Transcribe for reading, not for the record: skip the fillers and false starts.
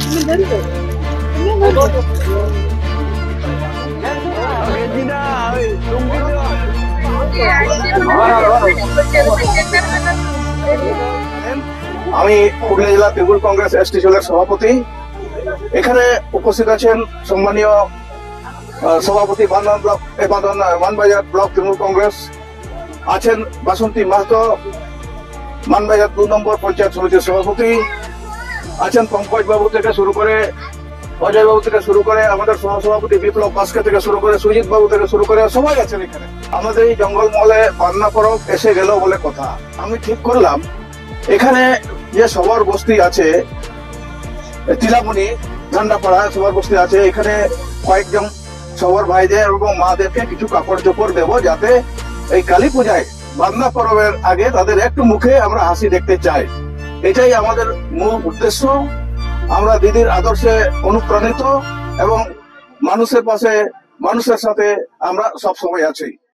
আমি পুরুলিয়া জেলা তৃণমূল কংগ্রেস এসটি সেলের সভাপতি। এখানে উপস্থিত আছেন সম্মানীয় সভাপতি মানবাজার ব্লক তৃণমূল কংগ্রেস, আছেন বাসন্তী মাহাতো মানবাজার 2 নম্বর পঞ্চায়েত সমিতির সভাপতি, আছেন পঙ্কজ বাবু থেকে শুরু করে অজয় বাবু থেকে শুরু করে আমাদের সহসভাপতি বিপ্লব বাস্কে থেকে শুরু করে সুজিত বাবু থেকে শুরু করে সবাই আছেন এখানে। আমাদের এই জঙ্গলমহলে বান্না পরব এসে গেল বলে কথা। আমি ঠিক করলাম এখানে যে সবার বস্তি আছে তিলামণি ঠান্ডাপাড়া সবার বস্তি আছে, এখানে কয়েকজন সবার ভাইদের এবং মাদেরকে কিছু কাপড় চোপড় দেবো, যাতে এই কালী পূজায় বান্না পরবের আগে তাদের একটু মুখে আমরা হাসি দেখতে চাই। এটাই আমাদের মূল উদ্দেশ্য। আমরা দিদির আদর্শে অনুপ্রাণিত এবং মানুষের পাশে মানুষের সাথে আমরা সব সময় আছি।